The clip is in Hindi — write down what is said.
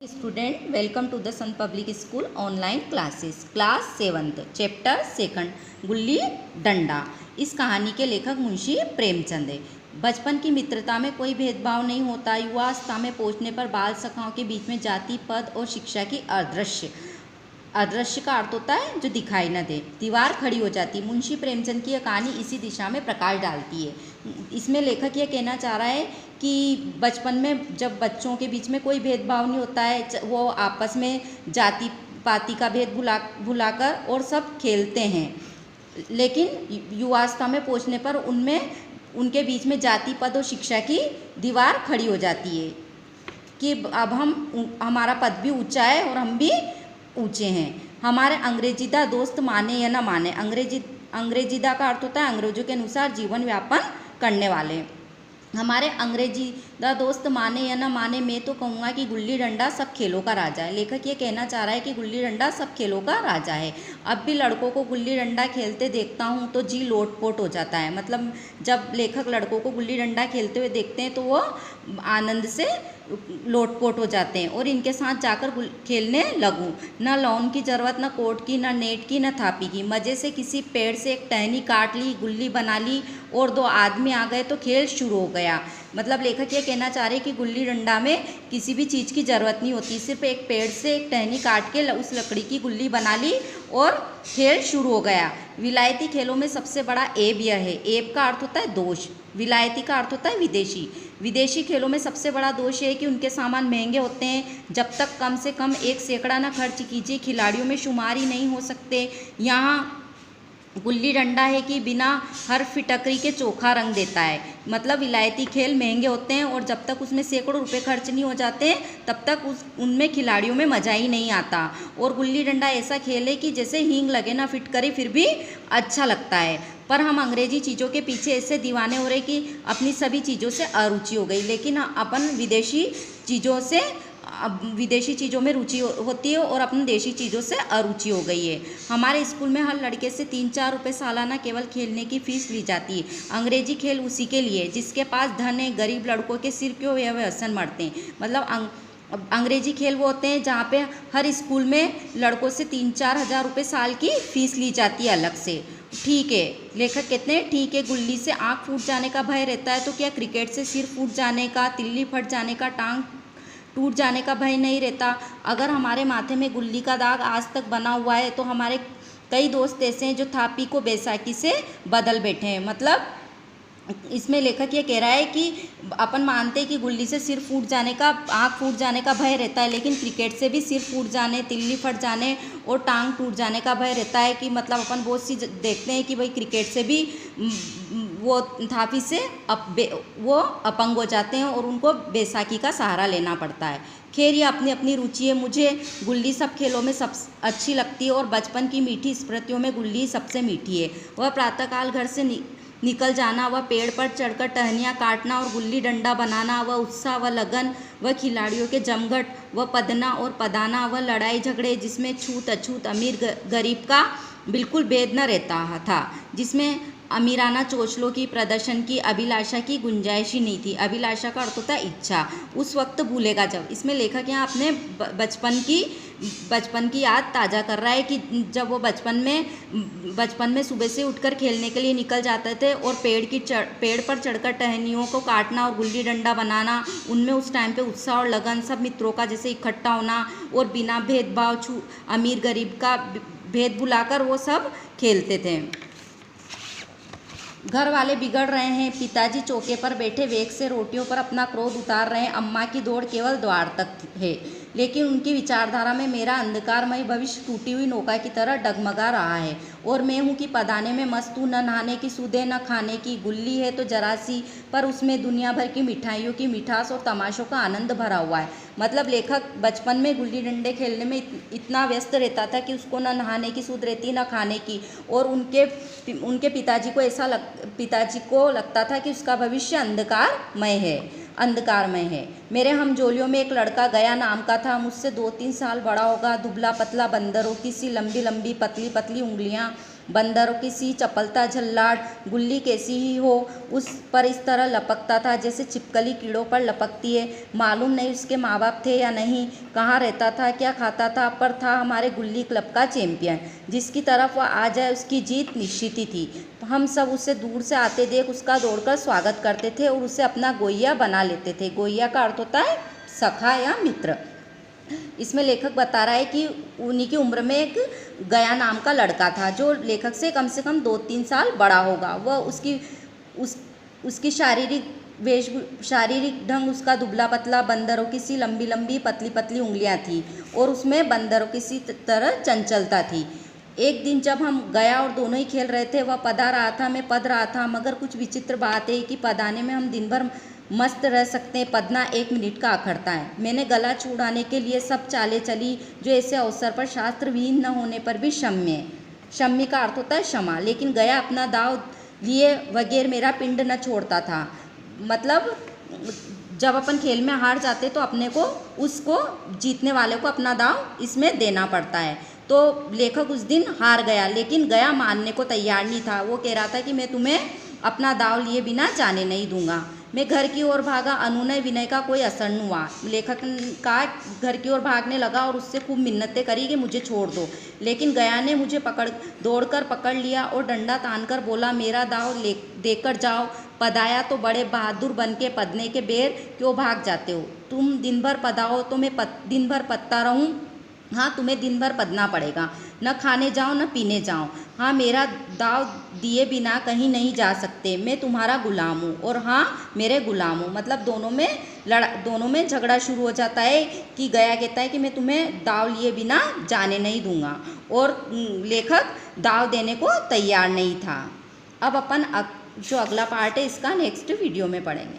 Student welcome to the sun public school online classes class 7th chapter 2 Gulli डंडा। इस कहानी के लेखक मुंशी प्रेमचंद है। बचपन की मित्रता में कोई भेदभाव नहीं होता। युवावस्था में पहुंचने पर बाल सखाओं के बीच में जाति पद और शिक्षा की अदृश्य का अर्थ होता है जो दिखाई न दे, दीवार खड़ी हो जाती। मुंशी प्रेमचंद की यह कहानी इसी दिशा में प्रकाश डालती है। इसमें लेखक यह कहना चाह रहा है कि बचपन में जब बच्चों के बीच में कोई भेदभाव नहीं होता है, वो आपस में जाति पाति का भेद भुलाकर और सब खेलते हैं, लेकिन युवावस्था में पहुंचने पर उनमें उनके बीच में जाति पद और शिक्षा की दीवार खड़ी हो जाती है कि अब हमारा पद भी ऊंचा है और हम भी ऊंचे हैं। हमारे अंग्रेजीदा दोस्त माने या न माने, अंग्रेजीदा का अर्थ होता है अंग्रेजों के अनुसार जीवन यापन करने वाले। हमारे अंग्रेजीदा दोस्त माने या न माने, मैं तो कहूँगा कि गुल्ली डंडा सब खेलों का राजा है। लेखक ये कहना चाह रहा है कि गुल्ली डंडा सब खेलों का राजा है। अब भी लड़कों को गुल्ली डंडा खेलते देखता हूँ तो जी लोटपोट हो जाता है। मतलब जब लेखक लड़कों को गुल्ली डंडा खेलते हुए देखते हैं तो वो आनंद से लोटपोट हो जाते हैं और इनके साथ जाकर खेलने लगूं। न लॉन की ज़रूरत, न कोर्ट की, न नेट की, न थापी की। मज़े से किसी पेड़ से एक टहनी काट ली, गुल्ली बना ली और दो आदमी आ गए तो खेल शुरू हो गया। मतलब लेखक ये कहना चाह रहे हैं कि गुल्ली डंडा में किसी भी चीज़ की ज़रूरत नहीं होती, सिर्फ एक पेड़ से एक टहनी काट के उस लकड़ी की गुल्ली बना ली और खेल शुरू हो गया। विलायती खेलों में सबसे बड़ा ऐब यह है, ऐब का अर्थ होता है दोष, विलायती का अर्थ होता है विदेशी। विदेशी खेलों में सबसे बड़ा दोष है कि उनके सामान महंगे होते हैं। जब तक कम से कम 1 सैकड़ा ना खर्च कीजिए, खिलाड़ियों में शुमार ही नहीं हो सकते। यहाँ गुल्ली डंडा है कि बिना हर फिटकरी के चोखा रंग देता है। मतलब विलायती खेल महंगे होते हैं और जब तक उसमें सैकड़ों रुपए खर्च नहीं हो जाते तब तक उनमें खिलाड़ियों में मज़ा ही नहीं आता। और गुल्ली डंडा ऐसा खेल है कि जैसे हींग लगे ना फिटकरी फिर भी अच्छा लगता है। पर हम अंग्रेजी चीज़ों के पीछे ऐसे दीवाने हो रहे कि अपनी सभी चीज़ों से अरुचि हो गई, लेकिन अपन विदेशी चीज़ों में रुचि होती है और अपनी देशी चीज़ों से अरुचि हो गई है। हमारे स्कूल में हर लड़के से 3-4 रुपये सालाना केवल खेलने की फ़ीस ली जाती है। अंग्रेजी खेल उसी के लिए, जिसके पास धन है। गरीब लड़कों के सिर क्यों वे व्यसन मरते हैं। मतलब अंग्रेजी खेल वो होते हैं जहाँ पे हर स्कूल में लड़कों से 3-4 हज़ार रुपये साल की फ़ीस ली जाती है अलग से। ठीक है, लेखक कहते हैं ठीक है, गुल्ली से आँख फूट जाने का भय रहता है तो क्या क्रिकेट से सिर फूट जाने का, तिल्ली फट जाने का, टांग टूट जाने का भय नहीं रहता। अगर हमारे माथे में गुल्ली का दाग आज तक बना हुआ है तो हमारे कई दोस्त ऐसे हैं जो थापी को बैसाखी से बदल बैठे हैं। मतलब इसमें लेखक ये कह रहा है कि अपन मानते हैं कि गुल्ली से सिर फूट जाने का, आँख फूट जाने का भय रहता है, लेकिन क्रिकेट से भी सिर फूट जाने, तिल्ली फट जाने और टांग टूट जाने का भय रहता है। कि मतलब अपन बहुत सी देखते हैं कि भाई क्रिकेट से भी वो थापी से वो अपंग हो जाते हैं और उनको बैसाखी का सहारा लेना पड़ता है। खैर ये अपनी अपनी रुचि है। मुझे गुल्ली सब खेलों में सब अच्छी लगती है और बचपन की मीठी स्मृतियों में गुल्ली सबसे मीठी है। वह प्रातःकाल घर से निकल जाना, वह पेड़ पर चढ़कर टहनियाँ काटना और गुल्ली डंडा बनाना, वह उत्साह, वह लगन, वह खिलाड़ियों के जमघट, वह पदना और पदाना, वह लड़ाई झगड़े जिसमें छूत अछूत, अमीर गरीब का बिल्कुल भेद न रहता था, जिसमें अमीराना चोचलों की, प्रदर्शन की, अभिलाषा की गुंजाइश ही नहीं थी। अभिलाषा का अर्थ होता है इच्छा। उस वक्त भूलेगा जब। इसमें लेखक यहाँ अपने बचपन की याद ताज़ा कर रहा है कि जब वो बचपन में सुबह से उठकर खेलने के लिए निकल जाते थे और पेड़ पर चढ़कर टहनियों को काटना और गुल्ली डंडा बनाना, उनमें उस टाइम पे उत्साह और लगन, सब मित्रों का जैसे इकट्ठा होना और बिना भेदभाव अमीर गरीब का भेद भुलाकर वो सब खेलते थे। घर वाले बिगड़ रहे हैं, पिताजी चौके पर बैठे वेग से रोटियों पर अपना क्रोध उतार रहे हैं, अम्मा की दौड़ केवल द्वार तक है, लेकिन उनकी विचारधारा में मेरा अंधकारमय भविष्य टूटी हुई नौका की तरह डगमगा रहा है और मैं हूँ कि पदाने में मस्त हूँ, न नहाने की सूधे न खाने की। गुल्ली है तो जरा सी, पर उसमें दुनिया भर की मिठाइयों की मिठास और तमाशों का आनंद भरा हुआ है। मतलब लेखक बचपन में गुल्ली डंडे खेलने में इतना व्यस्त रहता था कि उसको न नहाने की सूध रहती न खाने की, और उनके पिताजी को लगता था कि उसका भविष्य अंधकारमय है। मेरे हमजोलियों में एक लड़का गया नाम का था, मुझसे 2-3 साल बड़ा होगा, दुबला पतला, बंदरों की सी लंबी लंबी पतली पतली उंगलियां, बंदरों की सी चपलता झल्लाट, गुल्ली कैसी ही हो उस पर इस तरह लपकता था जैसे छिपकली कीड़ों पर लपकती है। मालूम नहीं उसके माँ बाप थे या नहीं, कहाँ रहता था, क्या खाता था, पर था हमारे गुल्ली क्लब का चैंपियन। जिसकी तरफ वह आ जाए उसकी जीत निश्चित ही थी। हम सब उसे दूर से आते देख उसका दौड़कर स्वागत करते थे और उसे अपना गोइया बना लेते थे। गोइया का अर्थ होता है सखा या मित्र। इसमें लेखक बता रहा है कि उन्हीं की उम्र में एक गया नाम का लड़का था जो लेखक से कम 2-3 साल बड़ा होगा। वह उसकी शारीरिक ढंग उसका दुबला पतला, बंदरों की सी लंबी लंबी पतली पतली उंगलियां थी और उसमें बंदरों की सी तरह चंचलता थी। एक दिन जब हम गया और दोनों ही खेल रहे थे, वह पदा रहा था, मैं पद रहा था, मगर कुछ विचित्र बात है कि पदाने में हम दिन भर मस्त रह सकते हैं, पदना 1 मिनट का अखरता है। मैंने गला छुड़ाने के लिए सब चालें चली जो ऐसे अवसर पर शास्त्रविहीन न होने पर भी क्षम्य है। क्षम्य का अर्थ होता है क्षमा। लेकिन गया अपना दाव लिए बगैर मेरा पिंड न छोड़ता था। मतलब जब अपन खेल में हार जाते तो अपने को उसको जीतने वाले को अपना दाव इसमें देना पड़ता है। तो लेखक उस दिन हार गया, लेकिन गया मानने को तैयार नहीं था। वो कह रहा था कि मैं तुम्हें अपना दाव लिए बिना जाने नहीं दूंगा। मैं घर की ओर भागा, अनुनय विनय का कोई असर न हुआ। लेखक का घर की ओर भागने लगा और उससे खूब मिन्नतें करी कि मुझे छोड़ दो, लेकिन गया ने मुझे दौड़कर पकड़ लिया और डंडा तानकर बोला, मेरा दाव देकर जाओ। पदाया तो बड़े बहादुर बन के पदने के बेर क्यों भाग जाते हो? तुम दिन भर पदाओ तो मैं दिन भर पदता रहूं? हाँ, तुम्हें दिन भर पदना पड़ेगा। न खाने जाओ न पीने जाओ। हाँ, मेरा दाव दिए बिना कहीं नहीं जा सकते। मैं तुम्हारा गुलाम हूँ और हाँ, मेरे गुलाम हूँ। मतलब दोनों में झगड़ा शुरू हो जाता है कि गया कहता है कि मैं तुम्हें दाव लिए बिना जाने नहीं दूंगा और लेखक दाव देने को तैयार नहीं था। अब अपन जो अगला पार्ट है इसका नेक्स्ट वीडियो में पढ़ेंगे।